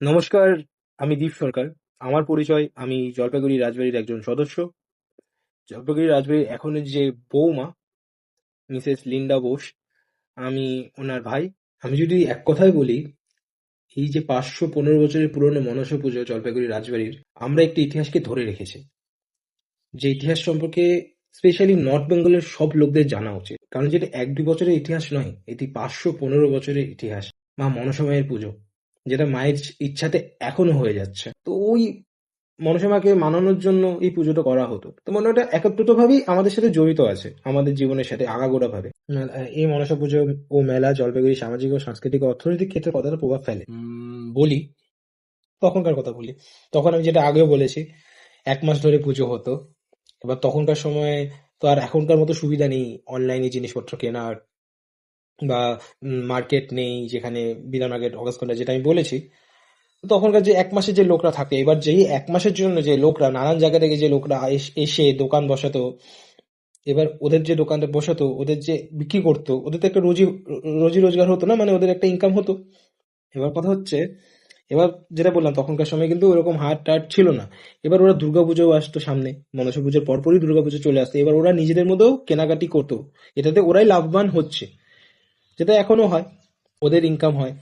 নমস্কার, আমি দীপ সরকার। আমার পরিচয়, আমি জলপাইগুড়ি রাজবাড়ির একজন সদস্য। জলপাইগুড়ি রাজবাড়ির এখনের যে বৌমা, মিসেস লিন্ডা বোস, আমি ওনার ভাই। আমি যদি এক কথায় বলি, এই যে 515 বছরের পুরনো মনসা পুজো জলপাইগুড়ি রাজবাড়ির, আমরা একটি ইতিহাসকে ধরে রেখেছি। যে ইতিহাস সম্পর্কে স্পেশালি নর্থ বেঙ্গলের সব লোকদের জানা উচিত। কারণ যেটা 1-2 বছরের ইতিহাস নয়, এটি 515 বছরের ইতিহাস। মা মনসা মায়ের পুজো, যেটা মায়ের ইচ্ছাতে এখনো হয়ে যাচ্ছে। তো ওই মনসা মাকে মানানোর জন্য এই পুজোটা করা হতো। তো মনে হয় ওটা একত্রিতভাবেই আমাদের সাথে জড়িত আছে, আমাদের জীবনের সাথে আগাগোড়াভাবে। এই মনসা পুজো ও মেলা জলপাইগুড়ি সামাজিক ও সাংস্কৃতিক ও অর্থনৈতিক ক্ষেত্রে কতটা প্রভাব ফেলে বলি। তখনকার কথা বলি। তখন আমি যেটা আগেও বলেছি, 1 মাস ধরে পুজো হতো। এবার তখনকার সময় তো আর এখনকার মতো সুবিধা নেই অনলাইনে জিনিসপত্র কেনার, বা মার্কেট নেই যেখানে বিধান মার্কেট, অগাস্ট কন্ডা, যেটা আমি বলেছি। তখনকার যে 1 মাসের যে লোকরা থাকে, এবার যেই 1 মাসের জন্য যে লোকরা নানান জায়গা থেকে যে লোকরা এসে দোকান বসাতো, এবার ওদের যে দোকানটা বসাতো, ওদের যে বিক্রি করতো, ওদের তো একটা রোজি রোজগার হতো না, মানে ওদের একটা ইনকাম হতো। এবার কথা হচ্ছে, এবার যেটা বললাম তখনকার সময় কিন্তু ওরকম হাট টাট ছিল না। এবার ওরা দুর্গাপুজোও আসতো সামনে, মনসা পুজোর পরপরই দুর্গাপুজো চলে আসতো। এবার ওরা নিজেদের মধ্যেও কেনাকাটি করতো, এটাতে ওরাই লাভবান হচ্ছে, যেটা এখনো হয়, ওদের ইনকাম হয়।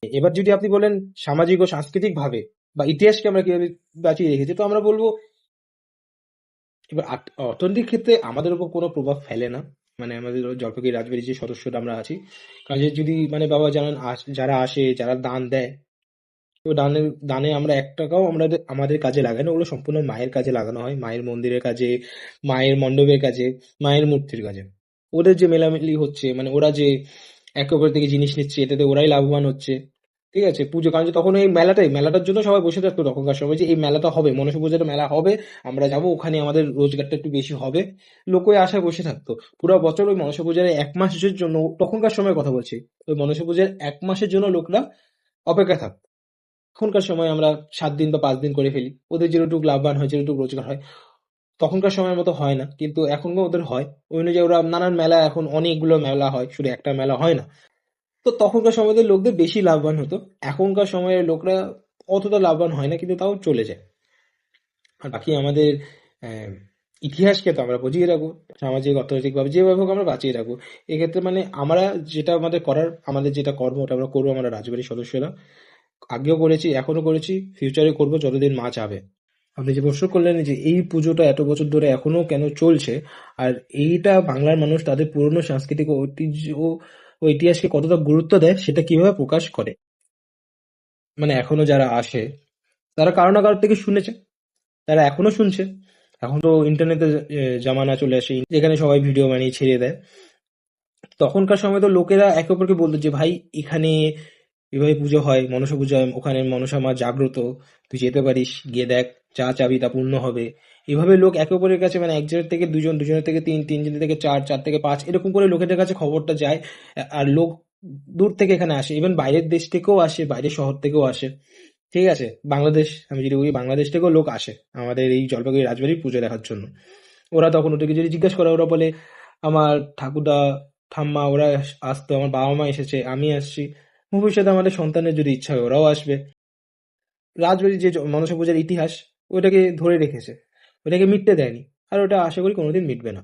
এবার যদি আপনি বলেন সামাজিক ও সাংস্কৃতিক ভাবে বা ইতিহাসকে আমরা কিভাবে বাঁচিয়ে রেখেছি, তো আমরা বলবো এবার অর্থনৈতিক ক্ষেত্রে আমাদের উপর কোনো প্রভাব ফেলে না। মানে আমাদের জলপাইগুড়ি রাজবাড়ির যে সদস্যরা আমরা আছি, কাজে যদি মানে বাবা জানান যারা আসে, যারা দান দেয়, তো দানে আমরা 1 টাকাও আমাদের আমাদের কাজে লাগাই না। ওগুলো সম্পূর্ণ মায়ের কাজে লাগানো হয়, মায়ের মন্দিরের কাজে, মায়ের মণ্ডপের কাজে, মায়ের মূর্তির কাজে। ওদের যে মেলামেলি হচ্ছে, মানে ওরা যে একে অপরের থেকে জিনিস নিচ্ছে, এটাতে ওরাই লাভবান হচ্ছে। ঠিক আছে, পুজো, কারণ যে তখন এই মেলাটার জন্য সবাই বসে থাকতো তখনকার সময়, যে এই মেলাটা হবে, মনসা পুজোর মেলা হবে, আমরা যাব ওখানে, আমাদের রোজগারটা একটু বেশি হবে। লোক ওই আশায় বসে থাকতো পুরো বছর। ওই মনসা পূজার 1 মাসের জন্য, তখনকার সময় কথা বলছি, ওই মনসা পূজার 1 মাসের জন্য লোকরা অপেক্ষা থাকতো। এখনকার সময় আমরা 7 দিন বা 5 দিন করে ফেলি, ওদের যেটুকু লাভবান হয়, যেটুকু রোজগার হয়, তখনকার সময়ের মতো হয় না, কিন্তু এখনও ওদের হয়। ওই অনুযায়ী ওরা নানান মেলা, এখন অনেকগুলো মেলা হয়, শুধু একটা মেলা হয় না। তো তখনকার সময়ের লোকদের বেশি লাভবান হতো, এখনকার সময়ের লোকরা অতটা লাভবান হয় না, কিন্তু তাও চলে যায়। আর বাকি আমাদের আহ, ইতিহাসকে তো আমরা বুঝিয়ে রাখবো, সামাজিক অর্থনৈতিক ভাবে যেভাবে হোক আমরা বাঁচিয়ে রাখবো। এক্ষেত্রে মানে আমরা যেটা আমাদের করার, আমাদের যেটা কর্ম, ওটা আমরা করবো, আমরা রাজবাড়ির সদস্যরা। আগেও করেছি, এখনো করেছি, ফিউচারে করবো যতদিন মা চাবে। আপনি যে প্রশ্ন করলেন যে এই পুজোটা এত বছর ধরে এখনো কেন চলছে, আর এইটা বাংলার মানুষ তাদের পুরনো সাংস্কৃতিক ঐতিহ্য ও ইতিহাসকে কতটা গুরুত্ব দেয়, সেটা কিভাবে প্রকাশ করে। মানে এখনো যারা আসে, তারা কারো না কারোর থেকে শুনেছে, তারা এখনো শুনছে। এখন তো ইন্টারনেটের জামানা চলে আসে, যেখানে সবাই ভিডিও বানিয়ে ছেড়ে দেয়। তখনকার সময় তো লোকেরা একে অপরকে বলতো যে ভাই, এখানে এভাবে পুজো হয়, মনসা পুজো হয়, ওখানে মনসা মা জাগ্রত, তুই যেতে পারিস, গিয়ে দেখ, যা চাবি তা পূর্ণ হবে। এভাবে লোক একে অপরের কাছে, মানে একজনের থেকে দুজন, দুজনের থেকে তিন, তিনজনের থেকে চার, চার থেকে পাঁচ, এরকম করে লোকেদের কাছে খবরটা যায়। আর লোক দূর থেকে এখানে আসে, ইভেন বাইরের দেশ থেকেও আসে, বাইরের শহর থেকেও আসে। ঠিক আছে, বাংলাদেশ, আমি যদি বলি বাংলাদেশ থেকেও লোক আসে আমাদের এই জলপাইগুড়ি রাজবাড়ির পুজো দেখার জন্য। ওরা তখন ওদেরকে যদি জিজ্ঞেস করে, ওরা বলে আমার ঠাকুরদা, ঠাম্মা, ওরা আসতো, আমার বাবা মা এসেছে, আমি আসছি, ভবিষ্যতে আমাদের সন্তানের যদি ইচ্ছা হয় ওরাও আসবে। রাজবাড়ির যে মনসা পূজার ইতিহাস, ওটাকে ধরে রেখেছে, ওটাকে মিটতে দেয়নি, আর ওটা আশা করি কোনোদিন মিটবে না।